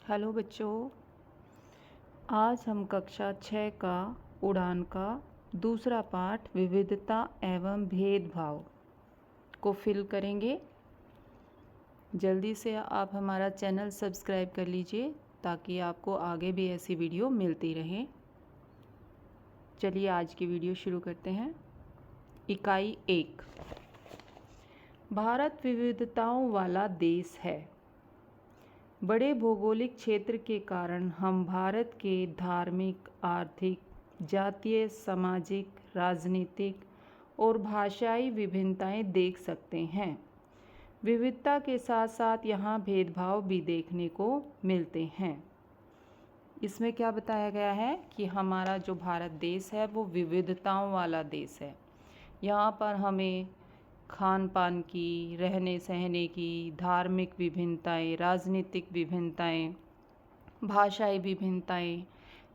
Hello बच्चों, आज हम कक्षा 6 का उड़ान का दूसरा पाठ विविधता एवं भेदभाव को फिल करेंगे। जल्दी से आप हमारा चैनल सब्सक्राइब कर लीजिए ताकि आपको आगे भी ऐसी वीडियो मिलती रहे। चलिए आज की वीडियो शुरू करते हैं। इकाई 1। भारत विविधताओं वाला देश है। बड़े भौगोलिक क्षेत्र के कारण हम भारत के धार्मिक, आर्थिक, जातीय, सामाजिक, राजनीतिक और भाषाई विभिन्नताएं देख सकते हैं। विविधता के साथ साथ यहाँ भेदभाव भी देखने को मिलते हैं। इसमें क्या बताया गया है कि हमारा जो भारत देश है वो विविधताओं वाला देश है। यहाँ पर हमें खान पान की, रहने सहने की, धार्मिक विभिन्नताएं, राजनीतिक विभिन्नताएं, भाषाई विभिन्नताएं,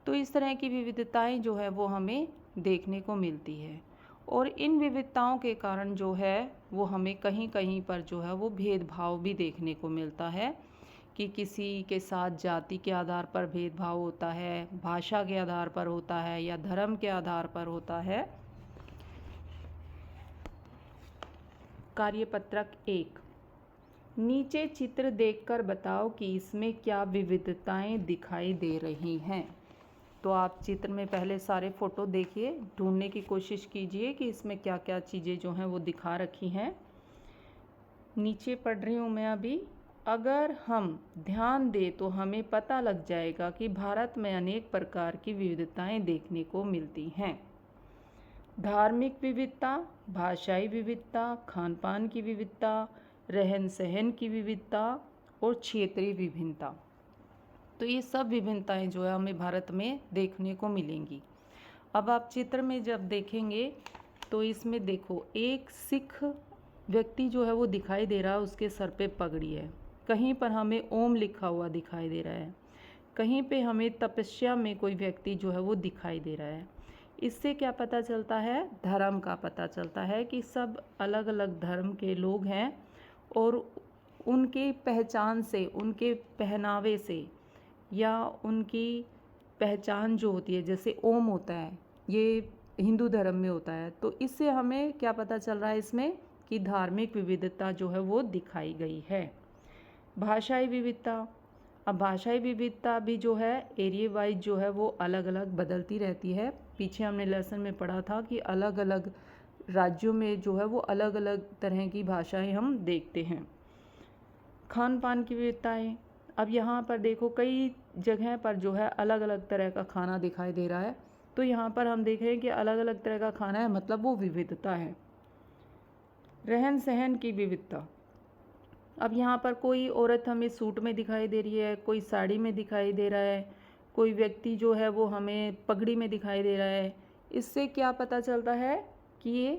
तो इस तरह की विविधताएं जो है वो हमें देखने को मिलती है। और इन विविधताओं के कारण जो है वो हमें कहीं कहीं पर जो है वो भेदभाव भी देखने को मिलता है कि किसी के साथ जाति के आधार पर भेदभाव होता है, भाषा के आधार पर होता है या धर्म के आधार पर होता है। कार्यपत्रक 1। नीचे चित्र देखकर बताओ कि इसमें क्या विविधताएं दिखाई दे रही हैं। तो आप चित्र में पहले सारे फ़ोटो देखिए, ढूंढने की कोशिश कीजिए कि इसमें क्या क्या चीज़ें जो हैं वो दिखा रखी हैं। नीचे पढ़ रही हूँ मैं अभी। अगर हम ध्यान दें तो हमें पता लग जाएगा कि भारत में अनेक प्रकार की विविधताएं देखने को मिलती हैं। धार्मिक विविधता, भाषाई विविधता, खान पान की विविधता, रहन सहन की विविधता और क्षेत्रीय विभिन्नता। तो ये सब विभिन्नताएं जो है हमें भारत में देखने को मिलेंगी। अब आप चित्र में जब देखेंगे तो इसमें देखो, एक सिख व्यक्ति जो है वो दिखाई दे रहा है, उसके सर पे पगड़ी है। कहीं पर हमें ओम लिखा हुआ दिखाई दे रहा है। कहीं पे हमें तपस्या में कोई व्यक्ति जो है वो दिखाई दे रहा है। इससे क्या पता चलता है? धर्म का पता चलता है कि सब अलग अलग धर्म के लोग हैं और उनकी पहचान से, उनके पहनावे से या उनकी पहचान जो होती है, जैसे ओम होता है, ये हिंदू धर्म में होता है, तो इससे हमें क्या पता चल रहा है इसमें कि धार्मिक विविधता जो है वो दिखाई गई है। भाषाई विविधता। अब भाषाई विविधता भी जो है एरिया वाइज जो है वो अलग अलग बदलती रहती है। पीछे हमने लेसन में पढ़ा था कि अलग अलग राज्यों में जो है वो अलग अलग तरह की भाषाएं हम देखते हैं। खान पान की विविधताएं। अब यहाँ पर देखो, कई जगह पर जो है अलग अलग तरह का खाना दिखाई दे रहा है। तो यहाँ पर हम देख रहे हैं कि अलग अलग तरह का खाना है, मतलब वो विविधता है। रहन सहन की विविधता। अब यहाँ पर कोई औरत हमें सूट में दिखाई दे रही है, कोई साड़ी में दिखाई दे रहा है, कोई व्यक्ति जो है वो हमें पगड़ी में दिखाई दे रहा है। इससे क्या पता चलता है कि ये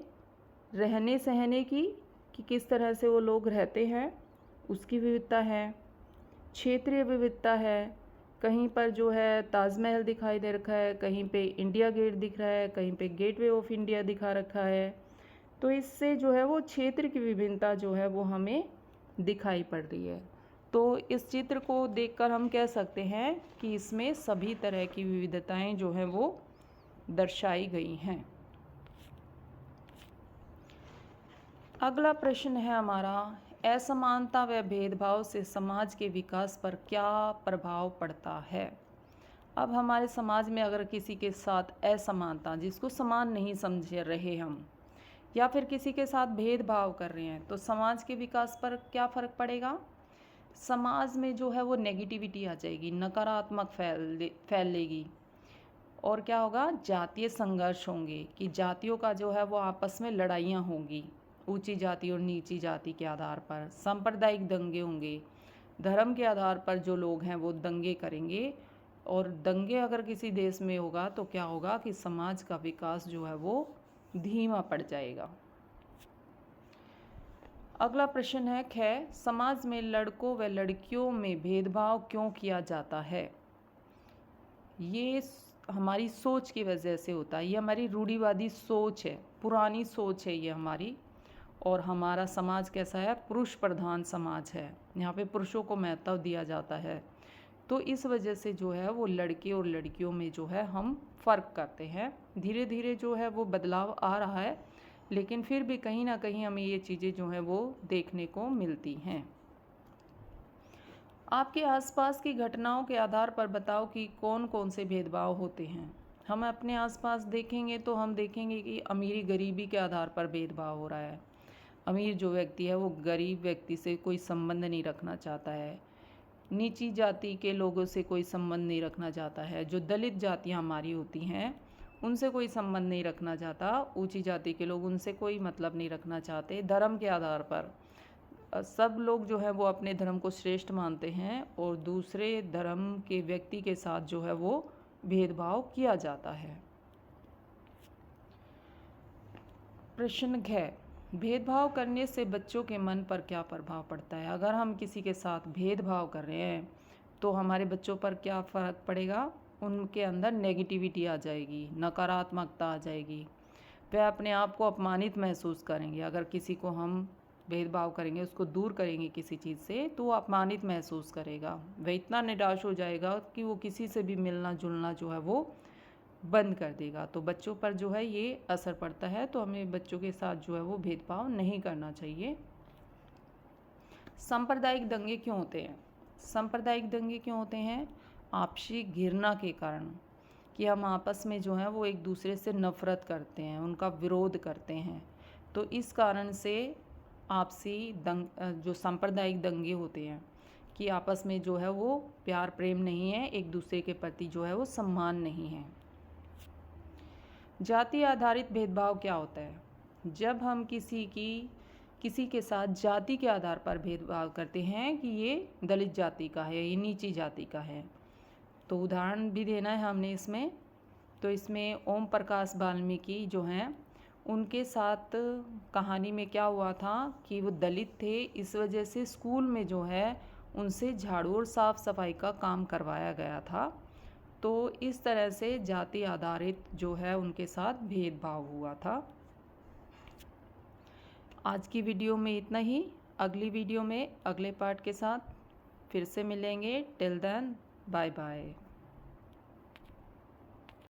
रहने सहने की, कि किस तरह से वो लोग रहते हैं, उसकी विविधता है। क्षेत्रीय विविधता है। कहीं पर जो है ताजमहल दिखाई दे रखा है, कहीं पे इंडिया गेट दिख रहा है, कहीं पे गेटवे ऑफ इंडिया दिखा रखा है। तो इससे जो है वो क्षेत्र की विभिन्नता जो है वो हमें दिखाई पड़ रही है। तो इस चित्र को देखकर हम कह सकते हैं कि इसमें सभी तरह की विविधताएं जो हैं वो दर्शाई गई हैं। अगला प्रश्न है हमारा, असमानता व भेदभाव से समाज के विकास पर क्या प्रभाव पड़ता है। अब हमारे समाज में अगर किसी के साथ असमानता, जिसको समान नहीं समझ रहे हम, या फिर किसी के साथ भेदभाव कर रहे हैं, तो समाज के विकास पर क्या फ़र्क पड़ेगा। समाज में जो है वो नेगेटिविटी आ जाएगी, नकारात्मक फैलेगी। और क्या होगा? जातीय संघर्ष होंगे, कि जातियों का जो है वो आपस में लड़ाइयाँ होंगी, ऊंची जाति और नीची जाति के आधार पर। सांप्रदायिक दंगे होंगे, धर्म के आधार पर जो लोग हैं वो दंगे करेंगे। और दंगे अगर किसी देश में होगा तो क्या होगा कि समाज का विकास जो है वो धीमा पड़ जाएगा। अगला प्रश्न है ख, समाज में लड़कों व लड़कियों में भेदभाव क्यों किया जाता है। ये हमारी सोच की वजह से होता है, ये हमारी रूढ़िवादी सोच है, पुरानी सोच है ये हमारी। और हमारा समाज कैसा है? पुरुष प्रधान समाज है। यहाँ पे पुरुषों को महत्व दिया जाता है। तो इस वजह से जो है वो लड़के और लड़कियों में जो है हम फ़र्क करते हैं। धीरे धीरे जो है वो बदलाव आ रहा है, लेकिन फिर भी कहीं ना कहीं हमें ये चीज़ें जो हैं वो देखने को मिलती हैं। आपके आसपास की घटनाओं के आधार पर बताओ कि कौन कौन से भेदभाव होते हैं। हम अपने आसपास देखेंगे तो हम देखेंगे कि अमीरी गरीबी के आधार पर भेदभाव हो रहा है। अमीर जो व्यक्ति है वो गरीब व्यक्ति से कोई संबंध नहीं रखना चाहता है, नीची जाति के लोगों से कोई संबंध नहीं रखना चाहता है, जो दलित जातियाँ हमारी होती हैं उनसे कोई संबंध नहीं रखना चाहता, ऊंची जाति के लोग उनसे कोई मतलब नहीं रखना चाहते। धर्म के आधार पर सब लोग जो है वो अपने धर्म को श्रेष्ठ मानते हैं और दूसरे धर्म के व्यक्ति के साथ जो है वो भेदभाव किया जाता है। प्रश्न घ, भेदभाव करने से बच्चों के मन पर क्या प्रभाव पड़ता है। अगर हम किसी के साथ भेदभाव कर रहे हैं तो हमारे बच्चों पर क्या फ़र्क पड़ेगा, उनके अंदर नेगेटिविटी आ जाएगी, नकारात्मकता आ जाएगी, वह अपने आप को अपमानित महसूस करेंगे। अगर किसी को हम भेदभाव करेंगे, उसको दूर करेंगे किसी चीज़ से, तो वो अपमानित महसूस करेगा, वह इतना निराश हो जाएगा कि वो किसी से भी मिलना जुलना जो है वो बंद कर देगा। तो बच्चों पर जो है ये असर पड़ता है, तो हमें बच्चों के साथ जो है वो भेदभाव नहीं करना चाहिए। सांप्रदायिक दंगे क्यों होते हैं। सांप्रदायिक दंगे क्यों होते हैं, आपसी घृणा के कारण, कि हम आपस में जो है वो एक दूसरे से नफ़रत करते हैं, उनका विरोध करते हैं। तो इस कारण से आपसी जो सांप्रदायिक दंगे होते हैं कि आपस में जो है वो प्यार प्रेम नहीं है, एक दूसरे के प्रति जो है वो सम्मान नहीं है। जाति आधारित भेदभाव क्या होता है, जब हम किसी के साथ जाति के आधार पर भेदभाव करते हैं कि ये दलित जाति का है, ये नीची जाति का है। तो उदाहरण भी देना है हमने इसमें, तो इसमें ओम प्रकाश वाल्मीकि जो हैं उनके साथ कहानी में क्या हुआ था कि वो दलित थे, इस वजह से स्कूल में जो है उनसे झाड़ू और साफ़ सफाई का काम करवाया गया था। तो इस तरह से जाति आधारित जो है उनके साथ भेदभाव हुआ था। आज की वीडियो में इतना ही। अगली वीडियो में अगले पार्ट के साथ फिर से मिलेंगे। Till then bye bye.